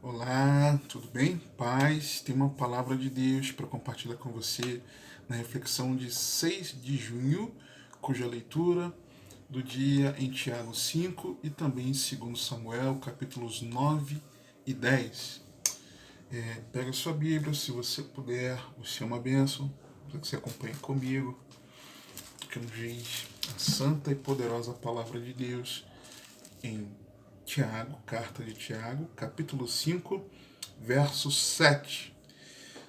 Olá, tudo bem? Paz, tem uma palavra de Deus para compartilhar com você na reflexão de 6 de junho, cuja leitura do dia em Tiago 5 e também em 2 Samuel, capítulos 9 e 10. Pega a sua Bíblia, se você puder, você é uma bênção, para que você acompanhe comigo, que nos diz a santa e poderosa palavra de Deus em Tiago, carta de Tiago, capítulo 5, verso 7.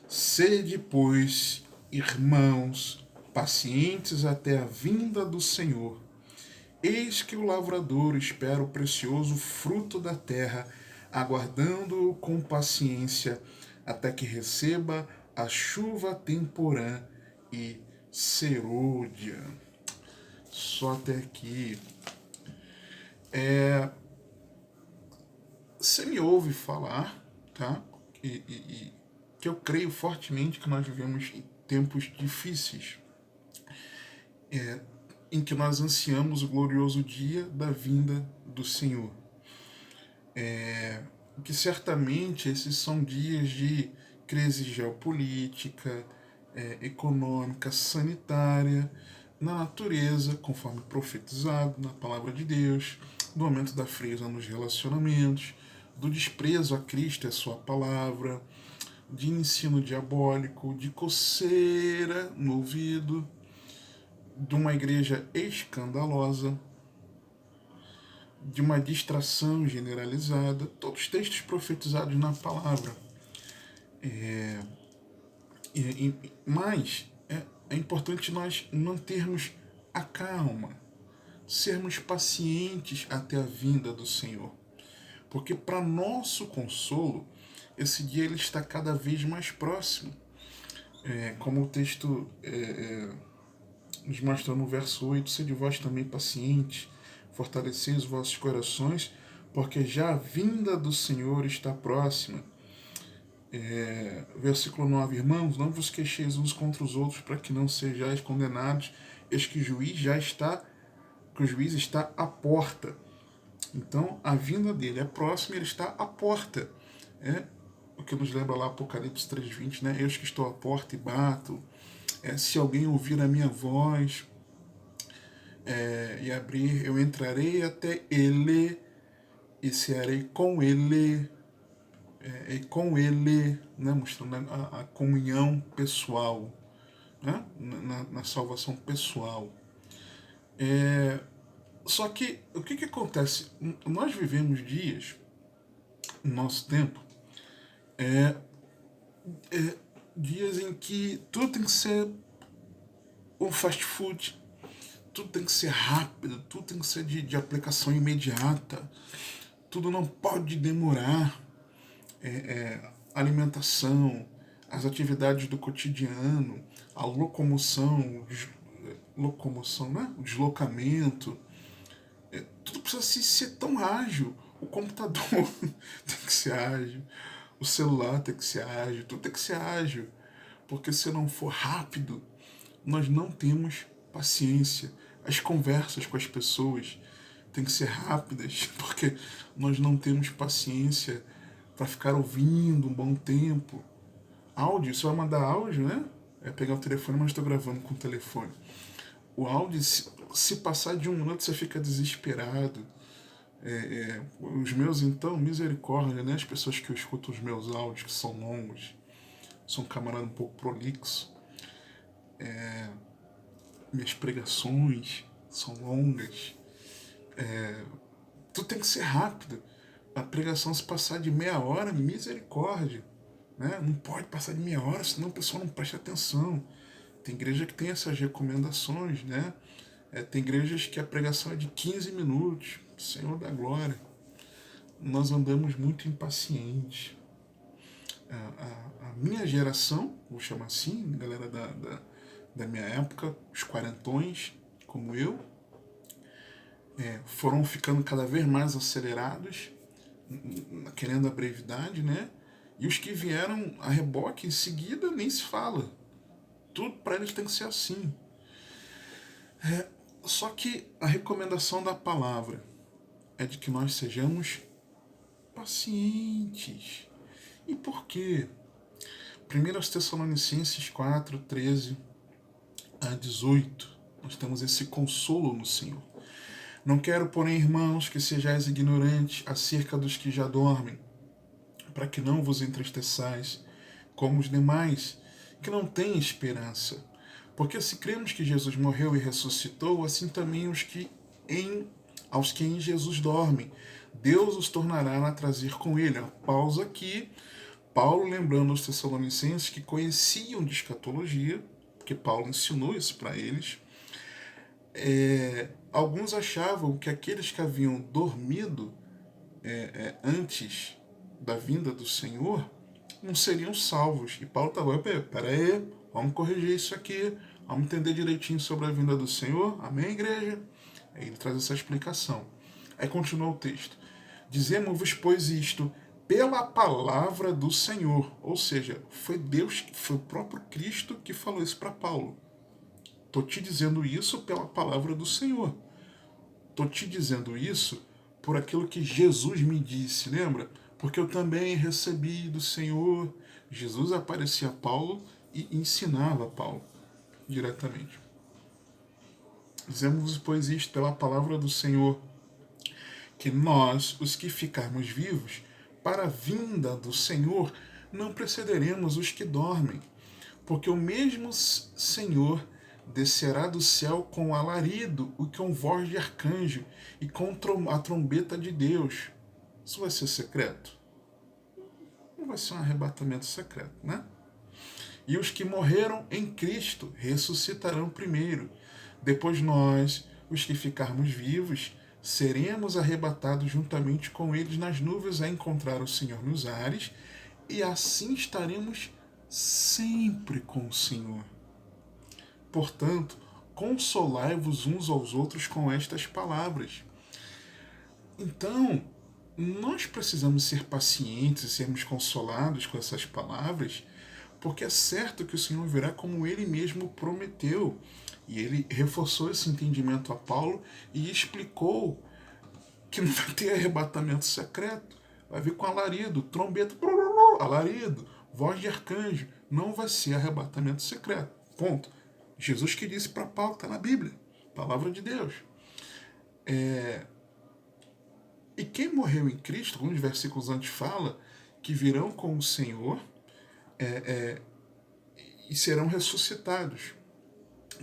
Sede, pois, irmãos, pacientes até a vinda do Senhor. Eis que o lavrador espera o precioso fruto da terra, aguardando-o com paciência, até que receba a chuva temporã e serôdia. Só até aqui. Você me ouve falar, tá? E que eu creio fortemente que nós vivemos em tempos difíceis, em que nós ansiamos o glorioso dia da vinda do Senhor. Que certamente esses são dias de crise geopolítica, econômica, sanitária, na natureza, conforme profetizado na palavra de Deus, do aumento da frieza nos relacionamentos, do desprezo a Cristo e a sua palavra, de ensino diabólico, de coceira no ouvido, de uma igreja escandalosa, de uma distração generalizada, todos textos profetizados na palavra. Mas é importante nós mantermos a calma, sermos pacientes até a vinda do Senhor. Porque para nosso consolo, esse dia ele está cada vez mais próximo. Como o texto nos mostra no verso 8, sede vós também pacientes, fortaleceis os vossos corações, porque já a vinda do Senhor está próxima. Versículo 9, irmãos, não vos queixeis uns contra os outros, para que não sejais condenados, eis que o juiz está à porta. Então, a vinda dele é próxima, ele está à porta. O que nos lembra lá Apocalipse 3:20, né? Eis que estou à porta e bato. Se alguém ouvir a minha voz e abrir, eu entrarei até ele e cearei com ele, né? Mostrando a comunhão pessoal, né? Na salvação pessoal. Só que o que acontece? Nós vivemos dias, no nosso tempo, dias em que tudo tem que ser um fast food, tudo tem que ser rápido, tudo tem que ser de aplicação imediata, tudo não pode demorar. Alimentação, as atividades do cotidiano, a locomoção, né? O deslocamento, tudo precisa ser tão ágil. O computador tem que ser ágil, o celular tem que ser ágil, tudo tem que ser ágil. Porque se não for rápido, nós não temos paciência. As conversas com as pessoas têm que ser rápidas, porque nós não temos paciência para ficar ouvindo um bom tempo. Áudio, você vai mandar áudio, né? É pegar o telefone, mas estou gravando com o telefone. O áudio, se passar de 1 minuto, você fica desesperado. Os meus, então, misericórdia, né? As pessoas que eu escuto os meus áudios, que são longos, sou um camarada um pouco prolixo. Minhas pregações são longas. Tudo tem que ser rápido. A pregação, se passar de meia hora, misericórdia. Né? Não pode passar de meia hora, senão o pessoal não presta atenção. Tem igreja que tem essas recomendações, né? Tem igrejas que a pregação é de 15 minutos. Senhor da glória. Nós andamos muito impacientes. A minha geração, vou chamar assim, galera da minha época, os quarentões, como eu, foram ficando cada vez mais acelerados, querendo a brevidade, né? E os que vieram a reboque em seguida nem se fala. Tudo para eles tem que ser assim. Só que a recomendação da palavra é de que nós sejamos pacientes. E por quê? 1 Tessalonicenses 4, 13 a 18. Nós temos esse consolo no Senhor. Não quero, porém, irmãos, que sejais ignorantes acerca dos que já dormem, para que não vos entristeçais, como os demais, que não têm esperança. Porque se cremos que Jesus morreu e ressuscitou, assim também aos que em Jesus dormem, Deus os tornará a trazer com ele. Pausa aqui. Paulo lembrando aos Tessalonicenses que conheciam de escatologia, porque Paulo ensinou isso para eles. Alguns achavam que aqueles que haviam dormido antes da vinda do Senhor não seriam salvos. E Paulo estava, peraí, vamos corrigir isso aqui, vamos entender direitinho sobre a vinda do Senhor. Amém, igreja? Aí ele traz essa explicação. Aí continua o texto. Dizemos-vos, pois, isto pela palavra do Senhor. Ou seja, foi Deus, foi o próprio Cristo que falou isso para Paulo. Estou te dizendo isso pela palavra do Senhor. Estou te dizendo isso por aquilo que Jesus me disse, lembra? Porque eu também recebi do Senhor. Jesus aparecia a Paulo e ensinava a Paulo diretamente. Dizemos, pois, isto pela palavra do Senhor, que nós, os que ficarmos vivos, para a vinda do Senhor, não precederemos os que dormem, porque o mesmo Senhor descerá do céu com alarido e com voz de arcanjo e com a trombeta de Deus. Isso vai ser secreto? Não vai ser um arrebatamento secreto, né? E os que morreram em Cristo ressuscitarão primeiro. Depois nós, os que ficarmos vivos, seremos arrebatados juntamente com eles nas nuvens a encontrar o Senhor nos ares, e assim estaremos sempre com o Senhor. Portanto, consolai-vos uns aos outros com estas palavras. Então, nós precisamos ser pacientes e sermos consolados com essas palavras, porque é certo que o Senhor virá como Ele mesmo prometeu. E Ele reforçou esse entendimento a Paulo e explicou que não vai ter arrebatamento secreto. Vai vir com alarido, trombeta, alarido, voz de arcanjo. Não vai ser arrebatamento secreto. Ponto. Jesus que disse para Paulo, está na Bíblia, palavra de Deus. E quem morreu em Cristo, alguns versículos antes fala, que virão com o Senhor e serão ressuscitados.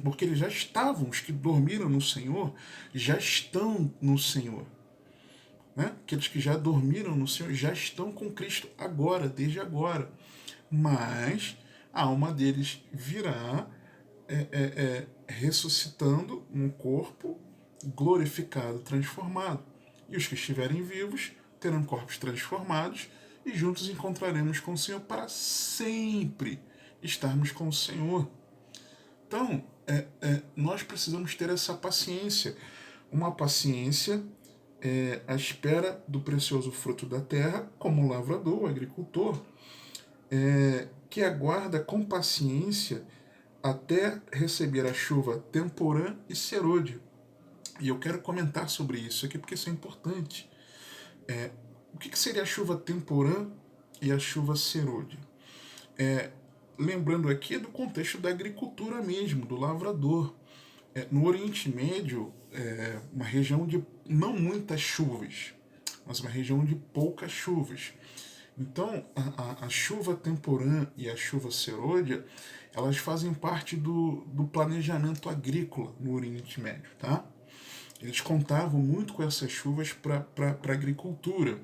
Porque eles já estavam, os que dormiram no Senhor, já estão no Senhor. Né? Aqueles que já dormiram no Senhor já estão com Cristo agora, desde agora. Mas a alma deles virá ressuscitando um corpo glorificado, transformado. E os que estiverem vivos terão corpos transformados e juntos encontraremos com o Senhor para sempre estarmos com o Senhor. Então, nós precisamos ter essa paciência, uma paciência à espera do precioso fruto da terra, como o lavrador, o agricultor, que aguarda com paciência até receber a chuva temporã e serôdia. E eu quero comentar sobre isso aqui porque isso é importante. O que seria a chuva temporã e a chuva serôdia? Lembrando aqui do contexto da agricultura mesmo, do lavrador. No Oriente Médio, uma região de não muitas chuvas, mas uma região de poucas chuvas. Então, a chuva temporã e a chuva serôdia, elas fazem parte do planejamento agrícola no Oriente Médio, tá? Eles contavam muito com essas chuvas para a agricultura.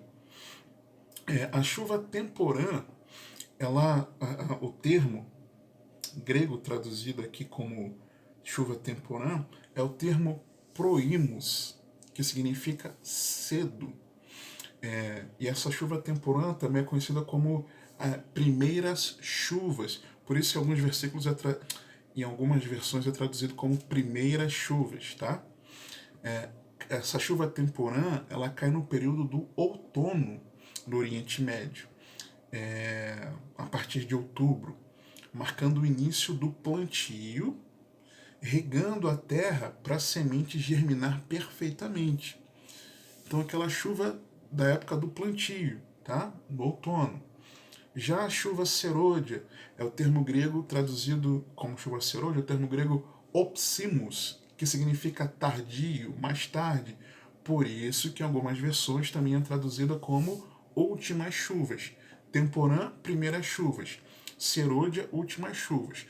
A chuva temporã, o termo grego traduzido aqui como chuva temporã é o termo proimos, que significa cedo. E essa chuva temporã também é conhecida como primeiras chuvas. Por isso, em alguns versículos, em algumas versões, é traduzido como primeiras chuvas, tá? Essa chuva temporã, ela cai no período do outono no Oriente Médio, a partir de outubro, marcando o início do plantio, regando a terra para a semente germinar perfeitamente. Então, aquela chuva da época do plantio, tá? No outono. Já a chuva serôdia é o termo grego traduzido como chuva serôdia, é o termo grego opsimus, que significa tardio, mais tarde. Por isso que em algumas versões também é traduzida como últimas chuvas. Temporã, primeiras chuvas. Serôdia, últimas chuvas.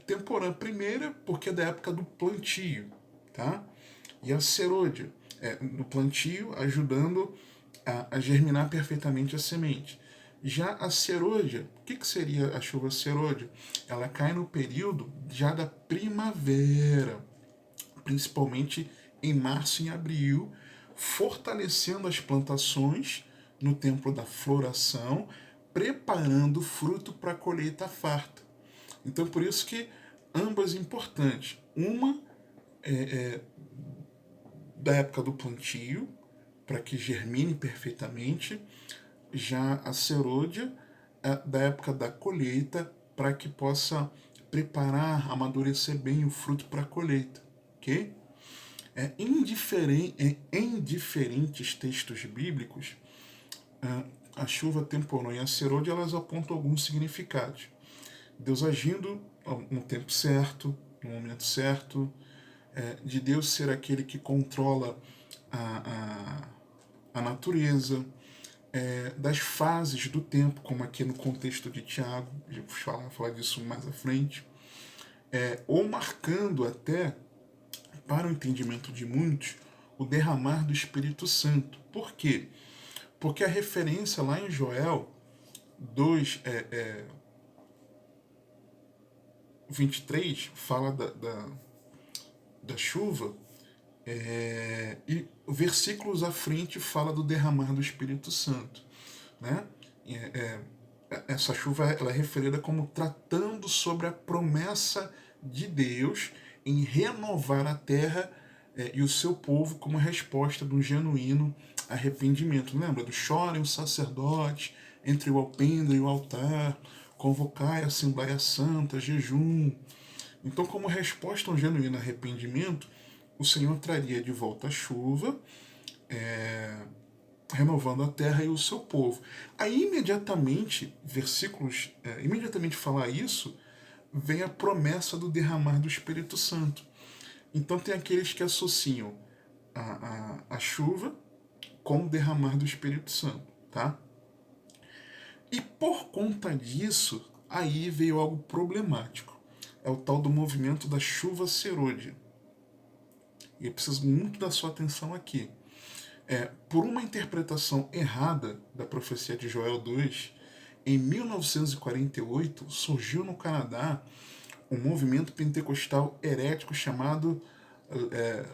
Temporã, primeira, porque é da época do plantio, tá? E a serôdia, no plantio, ajudando a germinar perfeitamente a semente. Já a serôdia, o que seria a chuva serôdia? Ela cai no período já da primavera, principalmente em março e abril, fortalecendo as plantações no tempo da floração, preparando o fruto para a colheita farta. Então, por isso que ambas importantes. Uma é da época do plantio, para que germine perfeitamente, já a serôdia é da época da colheita, para que possa preparar, amadurecer bem o fruto para a colheita, ok? Em diferentes textos bíblicos, a chuva temporã e a serôdia elas apontam alguns significados. Deus agindo no tempo certo, no momento certo, de Deus ser aquele que controla a natureza, das fases do tempo, como aqui no contexto de Tiago, já vou falar disso mais à frente, ou marcando até, para o entendimento de muitos, o derramar do Espírito Santo. Por quê? Porque a referência lá em Joel 2, 23, fala da chuva, e versículos à frente fala do derramar do Espírito Santo, né? Essa chuva ela é referida como tratando sobre a promessa de Deus em renovar a terra e o seu povo como resposta de um genuíno arrependimento. Lembra do chorem os sacerdotes entre o alpendre e o altar, convocai a Assembleia Santa, jejum. Então, como resposta a um genuíno arrependimento, o Senhor traria de volta a chuva, renovando a terra e o seu povo. Aí, imediatamente, imediatamente falar isso, vem a promessa do derramar do Espírito Santo. Então, tem aqueles que associam a chuva com o derramar do Espírito Santo, tá? E por conta disso, aí veio algo problemático. É o tal do movimento da chuva serôdia. E eu preciso muito da sua atenção aqui. Por uma interpretação errada da profecia de Joel 2, em 1948 surgiu no Canadá um movimento pentecostal herético chamado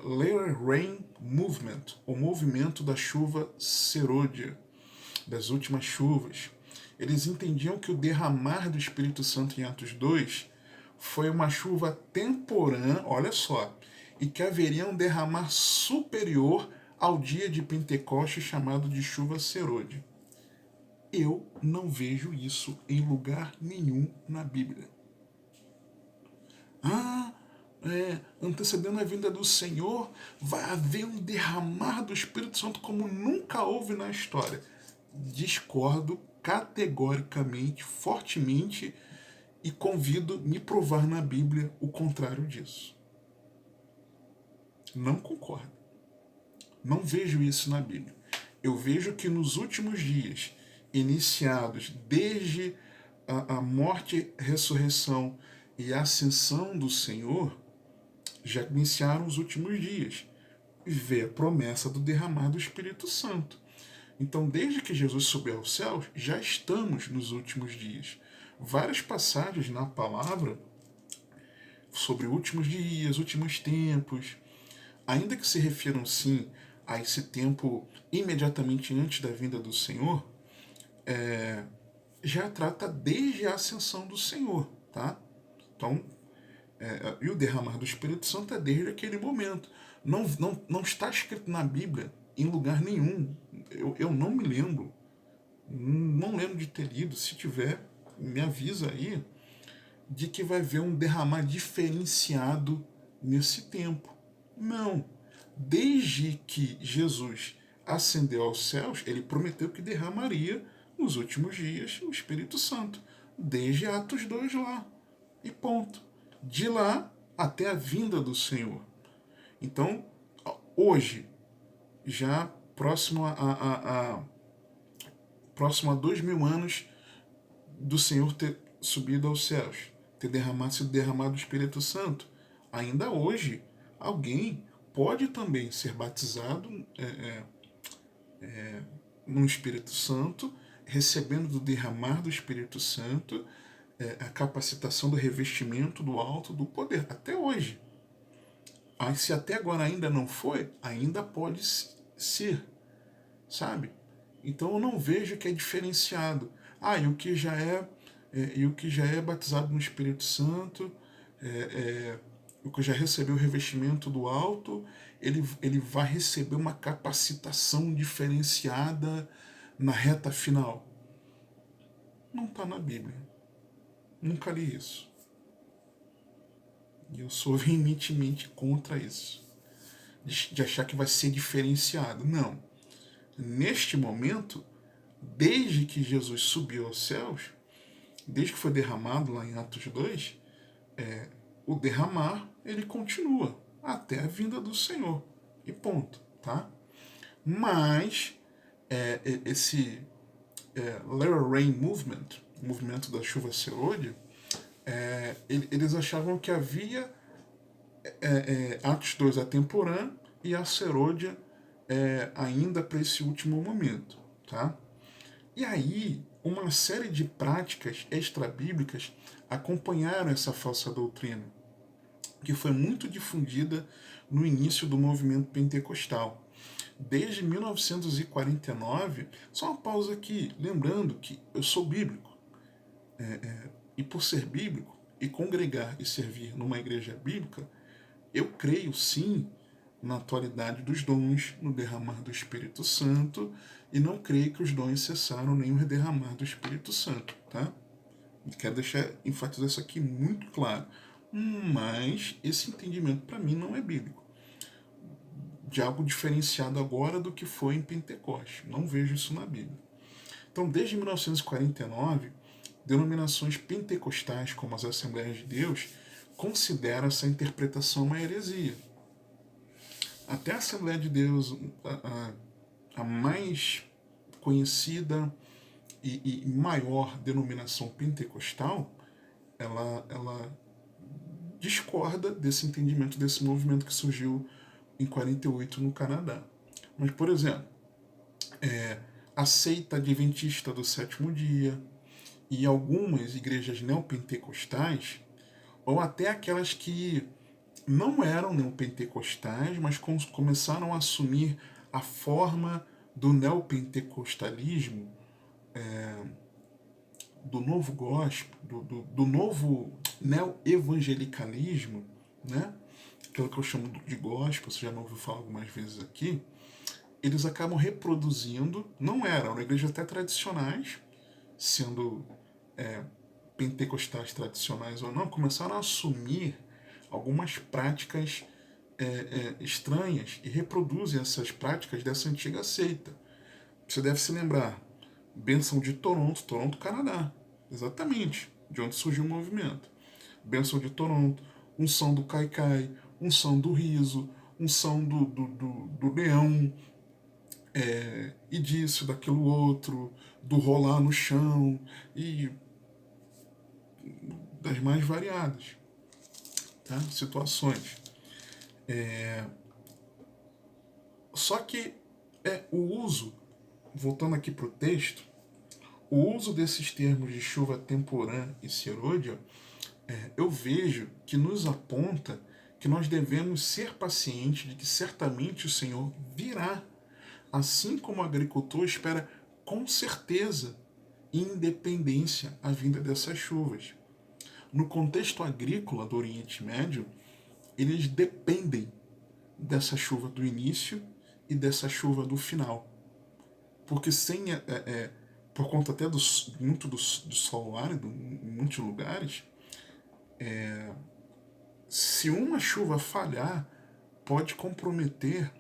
Latter Rain Movement, o movimento da chuva serôdia, das últimas chuvas. Eles entendiam que o derramar do Espírito Santo em Atos 2 foi uma chuva temporã, olha só, e que haveria um derramar superior ao dia de Pentecostes chamado de chuva serôdia. Eu não vejo isso em lugar nenhum na Bíblia. Antecedendo a vinda do Senhor, vai haver um derramar do Espírito Santo como nunca houve na história. Discordo categoricamente, fortemente, e convido me provar na Bíblia o contrário disso. Não concordo. Não vejo isso na Bíblia. Eu vejo que nos últimos dias, iniciados desde a morte, ressurreição e ascensão do Senhor, já iniciaram os últimos dias. E vê a promessa do derramar do Espírito Santo. Então, desde que Jesus subiu aos céus, já estamos nos últimos dias. Várias passagens na palavra sobre últimos dias, últimos tempos, ainda que se refiram sim a esse tempo imediatamente antes da vinda do Senhor, já trata desde a ascensão do Senhor, tá? Então, e o derramar do Espírito Santo é desde aquele momento. Não está escrito na Bíblia em lugar nenhum. Eu não me lembro, não lembro de ter lido. Se tiver, me avisa aí, de que vai haver um derramar diferenciado nesse tempo. Não. Desde que Jesus ascendeu aos céus, ele prometeu que derramaria nos últimos dias o Espírito Santo, desde Atos 2 lá, e ponto. De lá até a vinda do Senhor. Então, hoje, já próximo a 2000 anos do Senhor ter subido aos céus, ter sido derramado o Espírito Santo, ainda hoje, alguém pode também ser batizado no Espírito Santo, recebendo do derramar do Espírito Santo, a capacitação do revestimento do alto do poder, até hoje. Mas se até agora ainda não foi, ainda pode ser, sabe? Então eu não vejo que é diferenciado. E o que já é batizado no Espírito Santo, o que já recebeu o revestimento do alto, ele vai receber uma capacitação diferenciada na reta final. Não está na Bíblia. Nunca li isso. E eu sou veementemente contra isso. De achar que vai ser diferenciado. Não. Neste momento, desde que Jesus subiu aos céus, desde que foi derramado lá em Atos 2, o derramar, ele continua até a vinda do Senhor. E ponto, tá? Mas esse Latter Rain Movement, o movimento da chuva serôdia, eles achavam que havia Atos 2 a temporã e a serôdia ainda para esse último momento, tá? E aí, uma série de práticas extrabíblicas acompanharam essa falsa doutrina, que foi muito difundida no início do movimento pentecostal. Desde 1949, só uma pausa aqui, lembrando que eu sou bíblico, e por ser bíblico, e congregar e servir numa igreja bíblica, eu creio sim na atualidade dos dons, no derramar do Espírito Santo, e não creio que os dons cessaram nem o derramar do Espírito Santo, tá? Quero enfatizar isso aqui muito claro. Mas esse entendimento para mim não é bíblico. De algo diferenciado agora do que foi em Pentecostes. Não vejo isso na Bíblia. Então, desde 1949, denominações pentecostais, como as Assembleias de Deus, consideram essa interpretação uma heresia. Até a Assembleia de Deus, a mais conhecida e maior denominação pentecostal, ela discorda desse entendimento, desse movimento que surgiu em 48 no Canadá. Mas, por exemplo, a seita adventista do sétimo dia e algumas igrejas neopentecostais, ou até aquelas que não eram neopentecostais, mas começaram a assumir a forma do neopentecostalismo, do novo gospel, do novo neo-evangelicalismo, né? Aquilo que eu chamo de gospel, você já me ouviu falar algumas vezes aqui, eles acabam reproduzindo, não eram igrejas até tradicionais, sendo pentecostais tradicionais ou não, começaram a assumir algumas práticas estranhas e reproduzem essas práticas dessa antiga seita. Você deve se lembrar, Bênção de Toronto, Canadá, exatamente, de onde surgiu o movimento. Bênção de Toronto, unção do Caicai, unção do riso, unção do leão, e disso, daquilo outro, do rolar no chão e das mais variadas, tá? Situações. Só que o uso, voltando aqui para o texto, o uso desses termos de chuva temporã e serôdia, eu vejo que nos aponta que nós devemos ser pacientes de que certamente o Senhor virá, assim como o agricultor espera com certeza e independência a vinda dessas chuvas. No contexto agrícola do Oriente Médio, eles dependem dessa chuva do início e dessa chuva do final. Porque sem por conta até muito do solo árido, em muitos lugares, se uma chuva falhar, pode comprometer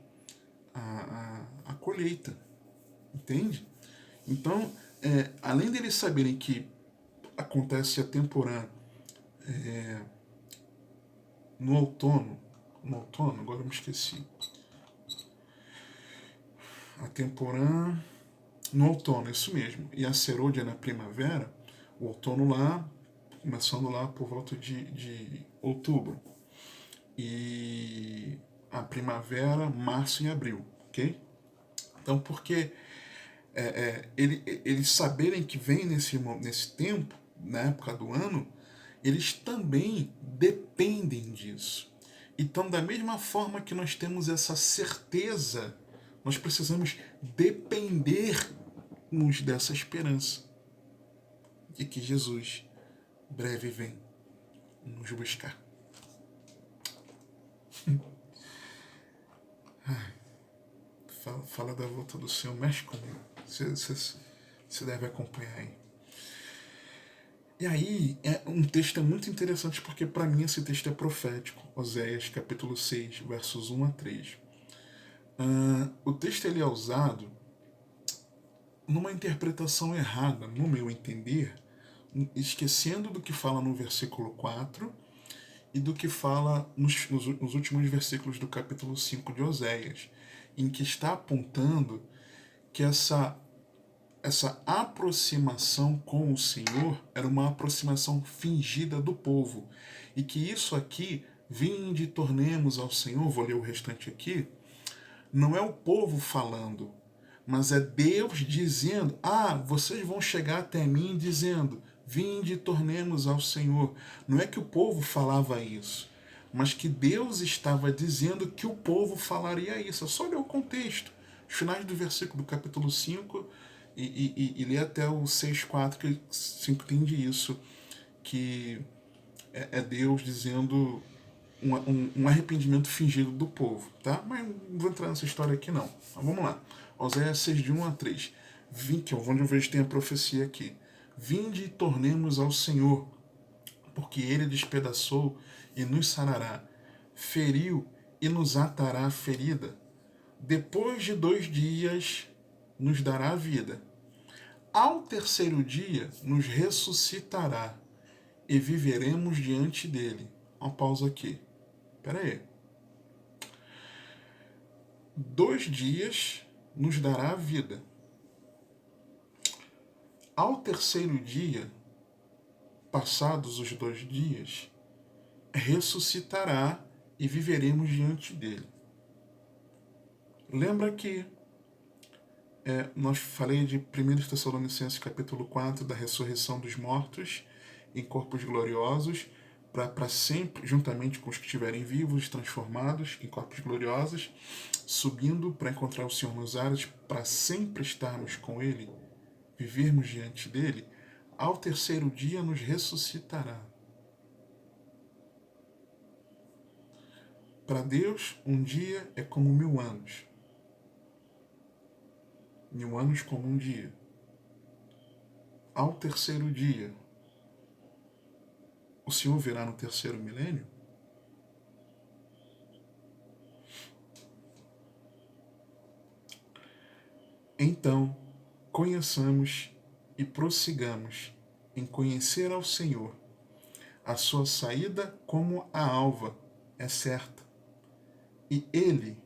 a colheita, entende? Então, além deles saberem que acontece a temporã no outono, agora eu me esqueci, a temporã no outono, isso mesmo, e a serôdia na primavera, o outono lá, começando lá por volta de outubro, e a primavera, março e abril, ok? Então, porque eles saberem que vem nesse tempo, na época do ano, eles também dependem disso. Então, da mesma forma que nós temos essa certeza, nós precisamos dependermos dessa esperança de que Jesus breve vem nos buscar. Fala da volta do Senhor, mexe comigo. Você deve acompanhar aí. E aí, é um texto muito interessante porque para mim esse texto é profético. Oséias capítulo 6, versos 1 a 3. O texto ele é usado numa interpretação errada, no meu entender, esquecendo do que fala no versículo 4 e do que fala nos últimos versículos do capítulo 5 de Oséias, em que está apontando que essa aproximação com o Senhor era uma aproximação fingida do povo. E que isso aqui, vinde e tornemos ao Senhor, vou ler o restante aqui, não é o povo falando, mas é Deus dizendo, vocês vão chegar até mim dizendo, vinde e tornemos ao Senhor. Não é que o povo falava isso, mas que Deus estava dizendo que o povo falaria isso. É só ler o contexto. Os finais do versículo do capítulo 5 e ler até o 6,4, que 5 entende isso, que é Deus dizendo um arrependimento fingido do povo, tá? Mas não vou entrar nessa história aqui não. Mas vamos lá. Oséias 6, de 1 a 3. Que é onde eu vejo que tem a profecia aqui. Vinde e tornemos ao Senhor, porque ele despedaçou e nos sarará, feriu e nos atará a ferida. Depois de 2 dias nos dará vida. Ao terceiro dia nos ressuscitará e viveremos diante dele. Uma pausa aqui. Espera aí. 2 dias nos dará a vida. Ao terceiro dia, passados os 2 dias, ressuscitará e viveremos diante dele. Lembra que nós falei de 1 Tessalonicenses capítulo 4, da ressurreição dos mortos em corpos gloriosos, para sempre, juntamente com os que estiverem vivos, transformados em corpos gloriosos, subindo para encontrar o Senhor nos ares, para sempre estarmos com Ele, vivermos diante dele. Ao terceiro dia nos ressuscitará. Para Deus, um dia é como 1000 anos. 1000 anos como um dia. Ao terceiro dia, o Senhor virá no terceiro milênio? Então, conheçamos e prossigamos em conhecer ao Senhor. A sua saída como a alva é certa, e Ele,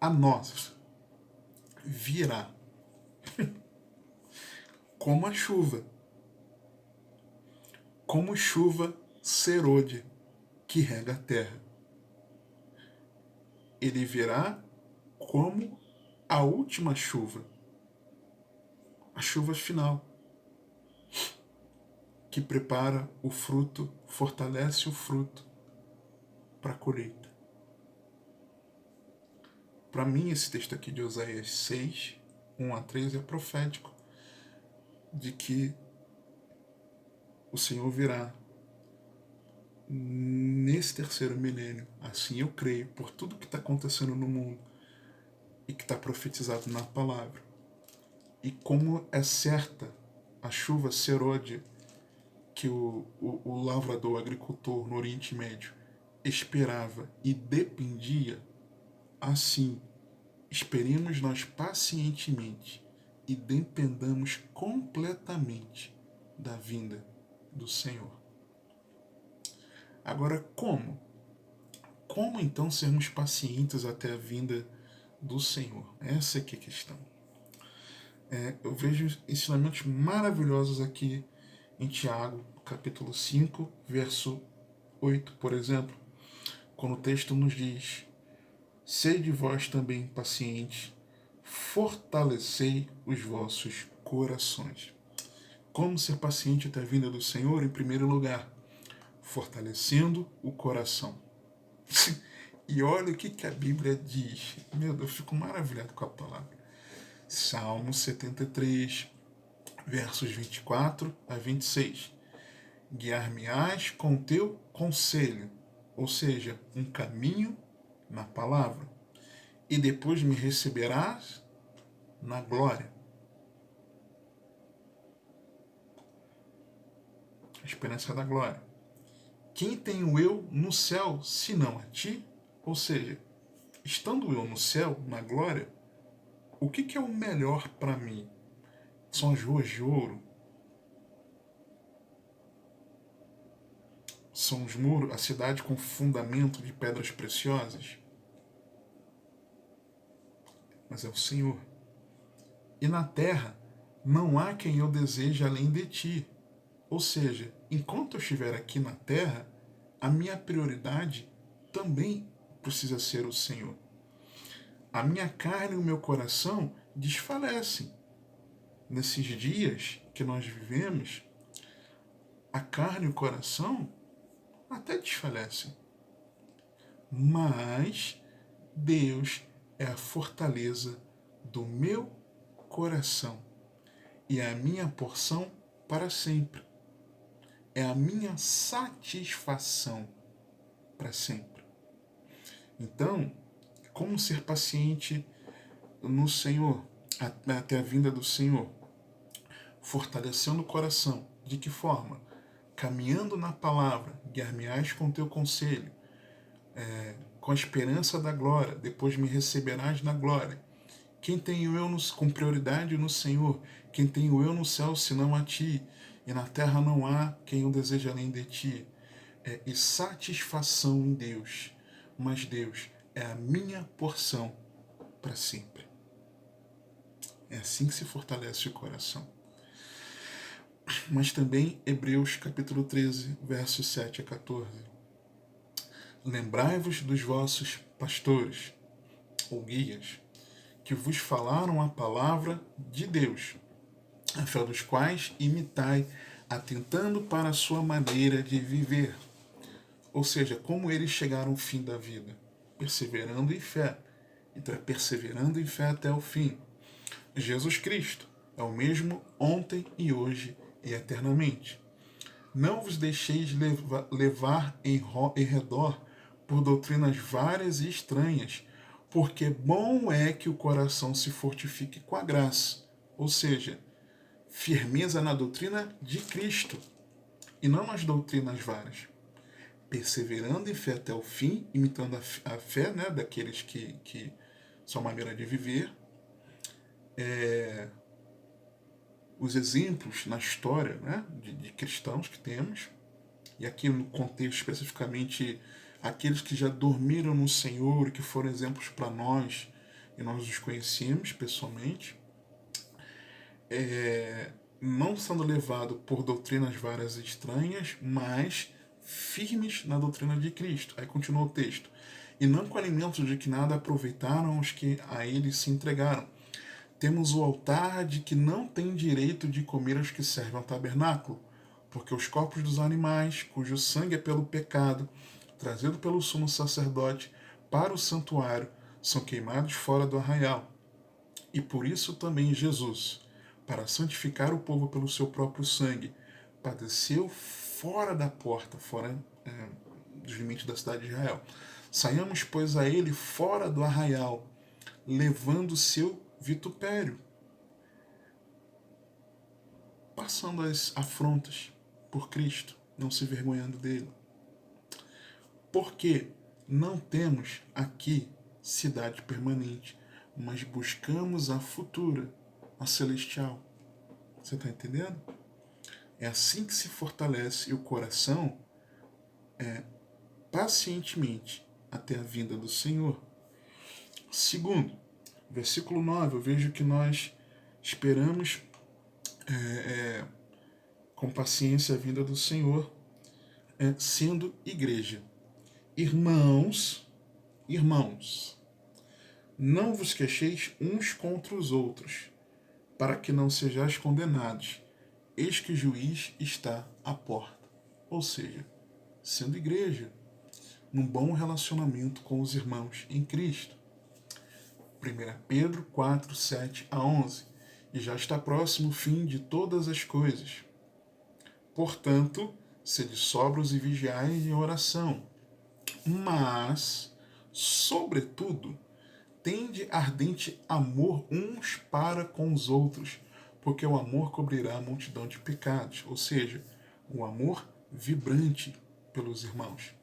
a nós, virá como a chuva, como chuva serôdia que rega a terra. Ele virá como a última chuva, a chuva final, que prepara o fruto, fortalece o fruto para a colheita. Para mim, esse texto aqui de Oséias 6, 1 a 3 é profético de que o Senhor virá nesse terceiro milênio. Assim eu creio, por tudo que está acontecendo no mundo e que está profetizado na palavra. E como é certa a chuva serôdia que o lavrador, o agricultor no Oriente Médio esperava e dependia, assim esperemos nós pacientemente e dependamos completamente da vinda do Senhor. Agora, como? Como então sermos pacientes até a vinda do Senhor? Essa é que é a questão. Eu vejo ensinamentos maravilhosos aqui em Tiago, capítulo 5, verso 8, por exemplo, quando o texto nos diz: sede vós também pacientes, fortalecei os vossos corações. Como ser paciente até a vinda do Senhor? Em primeiro lugar, fortalecendo o coração. E olha o que a Bíblia diz. Meu Deus, eu fico maravilhado com a palavra. Salmo 73, versos 24 a 26. Guiar-me-ás com teu conselho, ou seja, um caminho na palavra, e depois me receberás na glória. A esperança da glória. Quem tenho eu no céu, senão a ti? Ou seja, estando eu no céu, na glória, o que é o melhor para mim? São as ruas de ouro? São os muros, a cidade com fundamento de pedras preciosas? Mas é o Senhor. E na terra não há quem eu deseje além de ti. Ou seja, enquanto eu estiver aqui na terra, a minha prioridade também precisa ser o Senhor. A minha carne e o meu coração desfalecem. Nesses dias que nós vivemos, a carne e o coração até desfalecem. Mas Deus é a fortaleza do meu coração e é a minha porção para sempre. É a minha satisfação para sempre. Então, como ser paciente no Senhor, até a vinda do Senhor? Fortalecendo o coração. De que forma? Caminhando na palavra, guiar-me-ás com teu conselho, com a esperança da glória, depois me receberás na glória. Quem tenho eu com prioridade no Senhor? Quem tenho eu no céu, senão a ti? E na terra não há quem o deseje além de ti. E satisfação em Deus. Mas Deus é a minha porção para sempre. É assim que se fortalece o coração. Mas também Hebreus capítulo 13, versos 7 a 14. Lembrai-vos dos vossos pastores, ou guias, que vos falaram a palavra de Deus, a fé dos quais imitai, atentando para a sua maneira de viver. Ou seja, como eles chegaram ao fim da vida, perseverando em fé. Então é perseverando em fé até o fim. Jesus Cristo é o mesmo ontem e hoje e eternamente. Não vos deixeis levar em redor por doutrinas várias e estranhas, porque bom é que o coração se fortifique com a graça, ou seja, firmeza na doutrina de Cristo, e não nas doutrinas várias. Perseverando em fé até o fim, imitando a fé, né, daqueles que são maneira de viver, os exemplos na história, né, de cristãos que temos, e aqui no contexto especificamente aqueles que já dormiram no Senhor e que foram exemplos para nós, e nós os conhecemos pessoalmente, não sendo levado por doutrinas várias e estranhas, mas firmes na doutrina de Cristo. Aí continua o texto. E não com alimentos de que nada aproveitaram os que a eles se entregaram. Temos o altar de que não tem direito de comer os que servem ao tabernáculo, porque os corpos dos animais, cujo sangue é pelo pecado, trazido pelo sumo sacerdote para o santuário, são queimados fora do arraial. E por isso também Jesus, para santificar o povo pelo seu próprio sangue, padeceu fora da porta, fora dos limites da cidade de Israel. Saiamos, pois, a ele fora do arraial, levando o seu vitupério, passando as afrontas por Cristo, não se vergonhando dele. Porque não temos aqui cidade permanente, mas buscamos a futura, a celestial. Você está entendendo? É assim que se fortalece o coração pacientemente até a vinda do Senhor. Segundo, versículo 9, eu vejo que nós esperamos com paciência a vinda do Senhor, sendo igreja. Irmãos, não vos queixeis uns contra os outros, para que não sejais condenados. Eis que o juiz está à porta. Ou seja, sendo igreja, num bom relacionamento com os irmãos em Cristo. 1 Pedro 4, 7 a 11. E já está próximo o fim de todas as coisas. Portanto, sede sóbrios e vigiais em oração. Mas, sobretudo, tende ardente amor uns para com os outros, porque o amor cobrirá a multidão de pecados, ou seja, o amor vibrante pelos irmãos.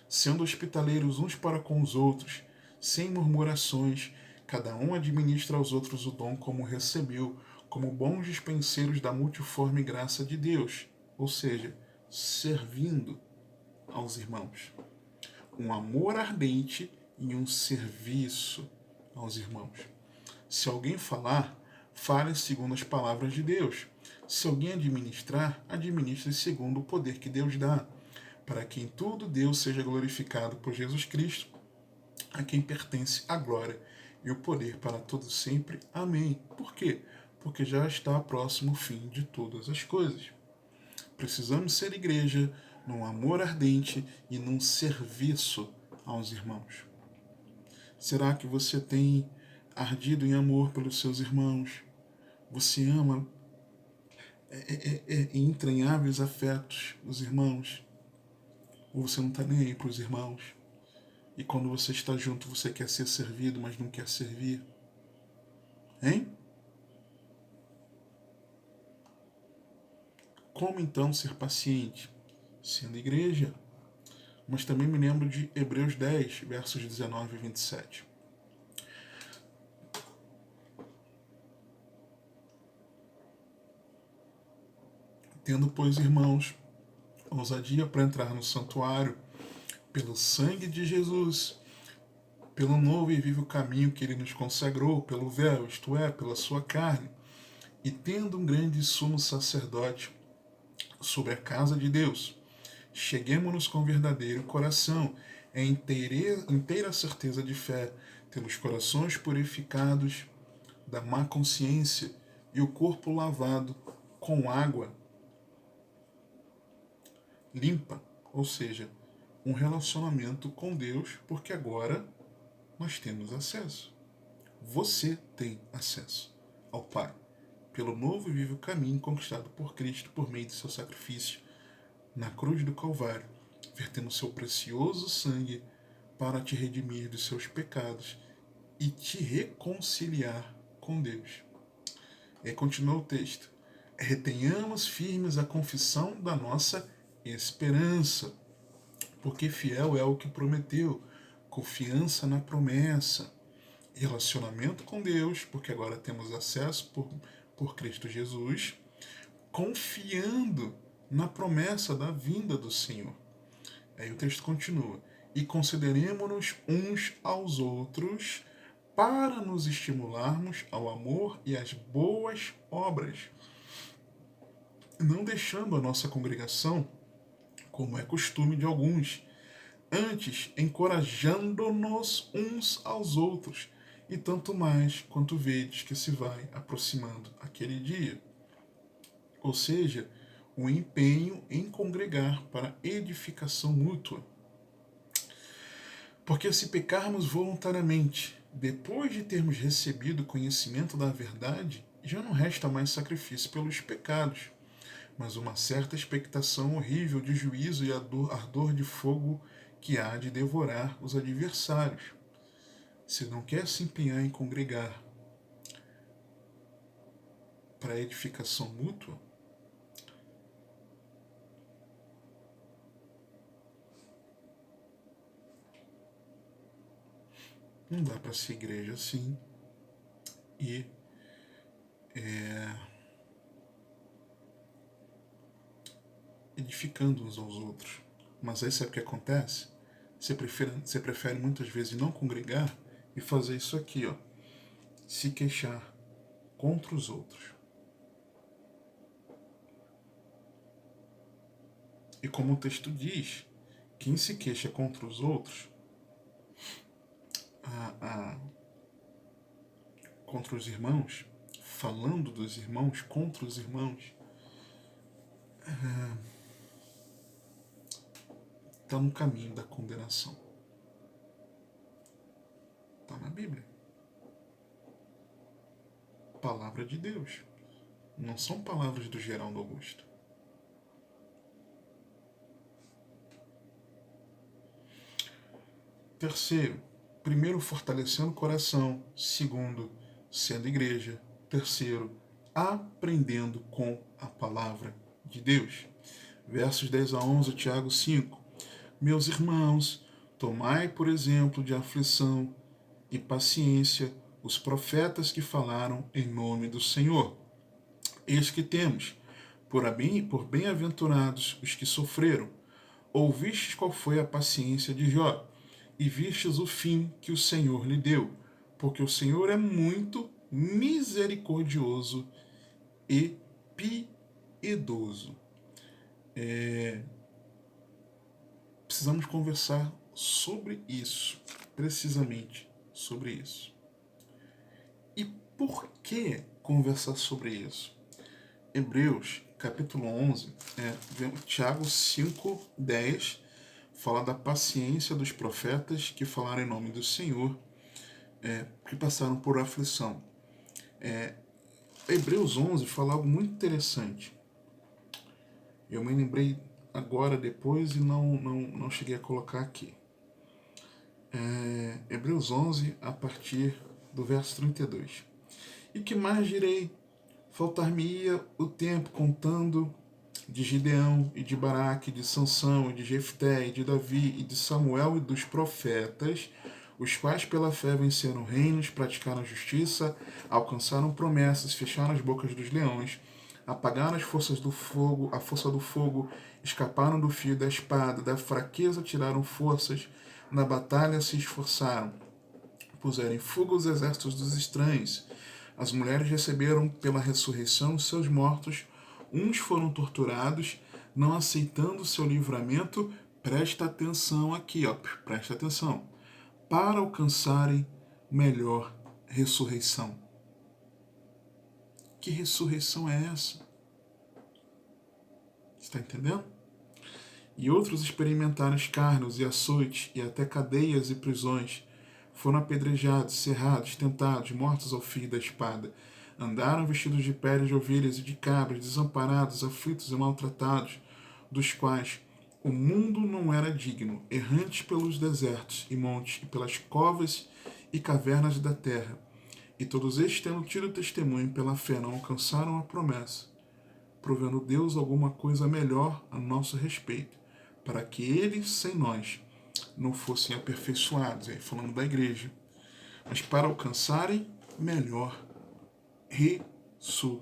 Sendo hospitaleiros uns para com os outros, sem murmurações, cada um administra aos outros o dom como recebeu, como bons dispenseiros da multiforme graça de Deus, ou seja, servindo aos irmãos. Um amor ardente e um serviço aos irmãos. Se alguém falar, fale segundo as palavras de Deus. Se alguém administrar, administre segundo o poder que Deus dá, para que em tudo Deus seja glorificado por Jesus Cristo, a quem pertence a glória e o poder para todos sempre. Amém. Por quê? Porque já está próximo o fim de todas as coisas. Precisamos ser igreja num amor ardente e num serviço aos irmãos. Será que você tem ardido em amor pelos seus irmãos? Você ama em entranháveis afetos os irmãos? Ou você não está nem aí para os irmãos? E quando você está junto, você quer ser servido, mas não quer servir? Hein? Como então ser paciente? Sendo igreja. Mas também me lembro de Hebreus 10, versos 19 e 27. Tendo, pois, irmãos, ousadia para entrar no santuário, pelo sangue de Jesus, pelo novo e vivo caminho que ele nos consagrou, pelo véu, isto é, pela sua carne, e tendo um grande sumo sacerdote sobre a casa de Deus, cheguemo-nos com verdadeiro coração, em inteira certeza de fé, tendo os corações purificados da má consciência e o corpo lavado com água limpa, ou seja, um relacionamento com Deus, porque agora nós temos acesso. Você tem acesso ao Pai, pelo novo e vivo caminho conquistado por Cristo por meio de seu sacrifício na cruz do Calvário, vertendo seu precioso sangue para te redimir dos seus pecados e te reconciliar com Deus. E continua o texto. Retenhamos firmes a confissão da nossa esperança, porque fiel é o que prometeu, confiança na promessa, relacionamento com Deus, porque agora temos acesso por Cristo Jesus, confiando na promessa da vinda do Senhor. Aí o texto continua. E consideremos-nos uns aos outros para nos estimularmos ao amor e às boas obras, não deixando a nossa congregação, como é costume de alguns, antes encorajando-nos uns aos outros, e tanto mais quanto vedes que se vai aproximando aquele dia. Ou seja, o empenho em congregar para edificação mútua. Porque se pecarmos voluntariamente, depois de termos recebido conhecimento da verdade, já não resta mais sacrifício pelos pecados, mas uma certa expectação horrível de juízo e ardor de fogo que há de devorar os adversários. Se não quer se empenhar em congregar para edificação mútua, não dá para ser igreja assim. e edificando uns aos outros. Mas aí sabe o que acontece? Você prefere muitas vezes não congregar e fazer isso aqui, ó, se queixar contra os outros. E como o texto diz, quem se queixa contra os outros, contra os irmãos, falando dos irmãos, contra os irmãos, está no caminho da condenação. Está na Bíblia. Palavra de Deus. Não são palavras do Geraldo Augusto. Terceiro, primeiro, fortalecendo o coração. Segundo, sendo igreja. Terceiro, aprendendo com a palavra de Deus. Versos 10 a 11, Tiago 5. Meus irmãos, tomai por exemplo de aflição e paciência os profetas que falaram em nome do Senhor. Eis que temos, por bem-aventurados os que sofreram. Ouvistes qual foi a paciência de Jó, e vistes o fim que o Senhor lhe deu, porque o Senhor é muito misericordioso e piedoso. Precisamos conversar sobre isso, precisamente sobre isso. E por que conversar sobre isso? Hebreus, capítulo 11, Tiago 5, 10, fala da paciência dos profetas que falaram em nome do Senhor, que passaram por aflição. Hebreus 11 fala algo muito interessante. Eu me lembrei agora, depois, e não cheguei a colocar aqui. Hebreus 11, a partir do verso 32. E que mais direi? Faltar-me-ia o tempo contando de Gideão e de Baraque, de Sansão e de Jefté e de Davi e de Samuel e dos profetas, os quais pela fé venceram reinos, praticaram a justiça, alcançaram promessas, fecharam as bocas dos leões, apagaram as forças do fogo, a força do fogo, escaparam do fio da espada, da fraqueza tiraram forças, na batalha se esforçaram, puseram em fuga os exércitos dos estranhos. As mulheres receberam pela ressurreição os seus mortos, uns foram torturados, não aceitando o seu livramento. Presta atenção aqui, ó, presta atenção, para alcançarem melhor ressurreição. Que ressurreição é essa? Está entendendo? E outros experimentaram escárnios e açoites e até cadeias e prisões. Foram apedrejados, cerrados, tentados, mortos ao fio da espada. Andaram vestidos de peles de ovelhas e de cabras, desamparados, aflitos e maltratados, dos quais o mundo não era digno, errantes pelos desertos e montes e pelas covas e cavernas da terra. E todos estes, tendo tido testemunho pela fé, não alcançaram a promessa, provendo Deus alguma coisa melhor a nosso respeito, para que eles, sem nós, não fossem aperfeiçoados, aí falando da igreja, mas para alcançarem melhor ressurreição.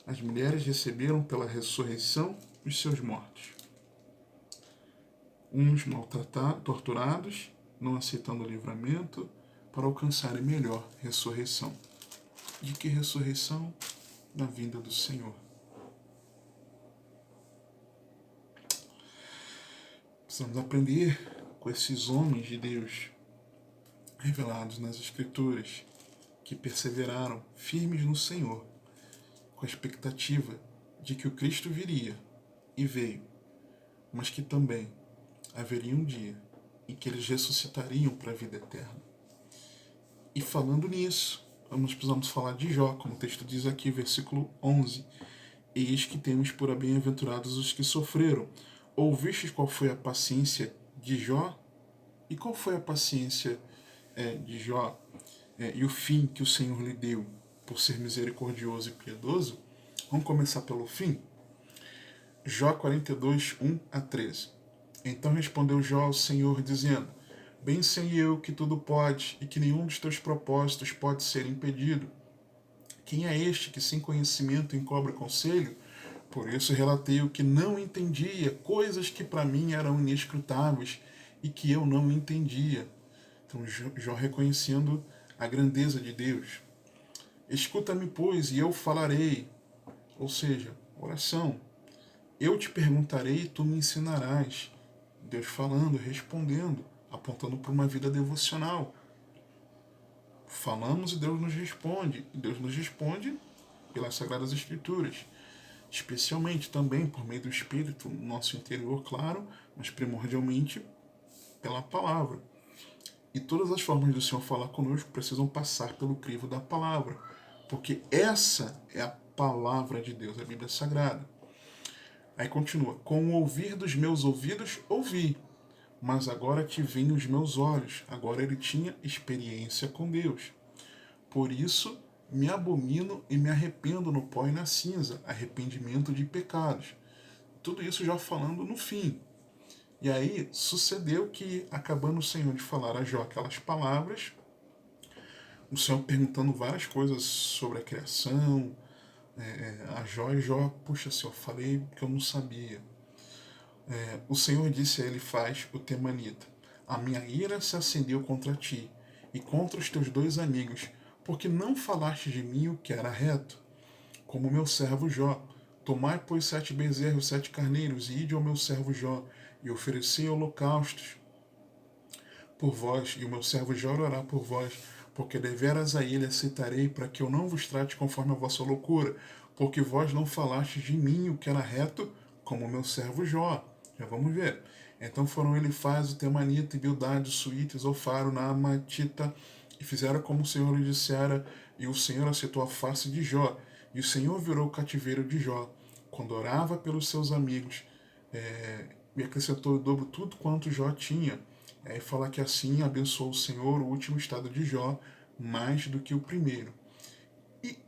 As mulheres receberam pela ressurreição os seus mortos. Uns maltratados, torturados, não aceitando o livramento, para alcançarem melhor ressurreição. De que ressurreição? Da vinda do Senhor. Precisamos aprender com esses homens de Deus revelados nas Escrituras, que perseveraram firmes no Senhor, com a expectativa de que o Cristo viria, e veio, mas que também haveria um dia em que eles ressuscitariam para a vida eterna. E falando nisso, nós precisamos falar de Jó, como o texto diz aqui, versículo 11. Eis que temos por bem-aventurados os que sofreram. Ouvistes qual foi a paciência de Jó? E qual foi a paciência de Jó e o fim que o Senhor lhe deu por ser misericordioso e piedoso? Vamos começar pelo fim? Jó 42, 1 a 13. Então respondeu Jó ao Senhor, dizendo: Bem sei eu que tudo pode e que nenhum dos teus propósitos pode ser impedido. Quem é este que sem conhecimento encobre conselho? Por isso relatei o que não entendia, coisas que para mim eram inescrutáveis e que eu não entendia. Então Jó reconhecendo a grandeza de Deus. Escuta-me, pois, e eu falarei. Ou seja, oração. Eu te perguntarei e tu me ensinarás. Deus falando, respondendo, apontando para uma vida devocional. Falamos e Deus nos responde. E Deus nos responde pelas Sagradas Escrituras. Especialmente também por meio do Espírito, no nosso interior, claro, mas primordialmente pela palavra. E todas as formas do Senhor falar conosco precisam passar pelo crivo da palavra, porque essa é a palavra de Deus, a Bíblia Sagrada. Aí continua, com o ouvir dos meus ouvidos ouvi, mas agora te veem os meus olhos. Agora ele tinha experiência com Deus. Por isso me abomino e me arrependo no pó e na cinza, arrependimento de pecados. Tudo isso já falando no fim. E aí sucedeu que, acabando o Senhor de falar a Jó aquelas palavras, o Senhor perguntando várias coisas sobre a criação, a Jó, e Jó, puxa, Senhor, falei que eu não sabia. O Senhor disse a ele, faz o temanita, a minha ira se acendeu contra ti e contra os teus dois amigos, porque não falaste de mim o que era reto, como meu servo Jó. Tomai, pois, 7 bezerros, 7 carneiros, e ide ao meu servo Jó, e oferecei holocaustos por vós, e o meu servo Jó orará por vós, porque deveras a ele aceitarei, para que eu não vos trate conforme a vossa loucura, porque vós não falastes de mim o que era reto, como o meu servo Jó. Já vamos ver. Então foram Elifaz, o Temanita, e Bildade, o Suíte, Zofaro, Naamatita, e fizeram como o Senhor lhe dissera, e o Senhor aceitou a face de Jó, e o Senhor virou o cativeiro de Jó, quando orava pelos seus amigos, e acrescentou o dobro tudo quanto Jó tinha. Aí fala que assim abençoou o Senhor o último estado de Jó mais do que o primeiro.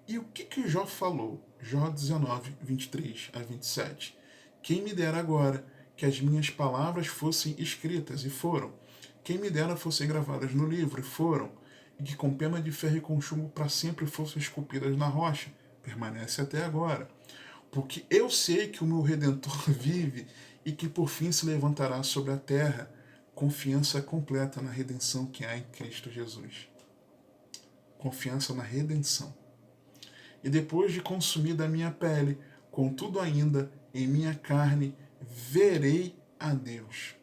E o que Jó falou? Jó 19, 23 a 27. Quem me dera agora que as minhas palavras fossem escritas, e foram. Quem me dera fossem gravadas no livro, e foram. E que com pena de ferro e com chumbo para sempre fossem esculpidas na rocha, permanece até agora. Porque eu sei que o meu Redentor vive e que por fim se levantará sobre a terra, confiança completa na redenção que há em Cristo Jesus. Confiança na redenção. E depois de consumida a minha pele, contudo ainda em minha carne, verei a Deus.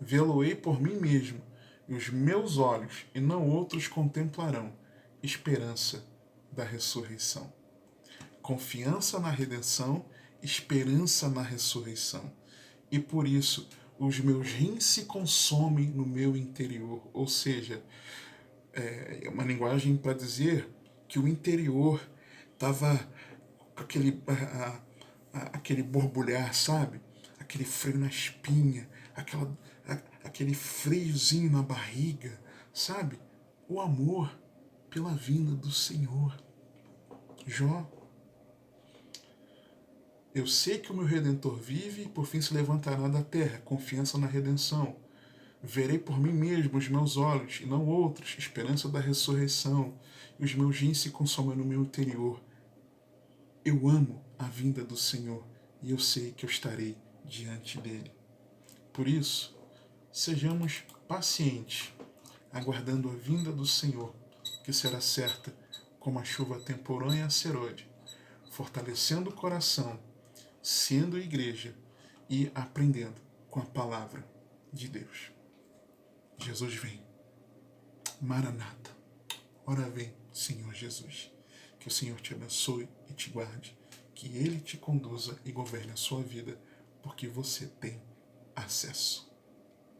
Vê-lo-ei por mim mesmo, e os meus olhos, e não outros, contemplarão. Esperança da ressurreição. Confiança na redenção, esperança na ressurreição. E por isso, os meus rins se consomem no meu interior. Ou seja, é uma linguagem para dizer que o interior estava com aquele borbulhar, sabe? Aquele frio na espinha, aquele friozinho na barriga, sabe? O amor pela vinda do Senhor. Jó. Eu sei que o meu Redentor vive e por fim se levantará da terra, confiança na redenção. Verei por mim mesmo os meus olhos, e não outros, esperança da ressurreição, e os meus rins se consomem no meu interior. Eu amo a vinda do Senhor, e eu sei que eu estarei diante dele. Por isso, sejamos pacientes, aguardando a vinda do Senhor, que será certa como a chuva temporânea a serode, fortalecendo o coração, sendo igreja e aprendendo com a palavra de Deus. Jesus vem. Maranata. Ora vem, Senhor Jesus. Que o Senhor te abençoe e te guarde. Que Ele te conduza e governe a sua vida, porque você tem acesso.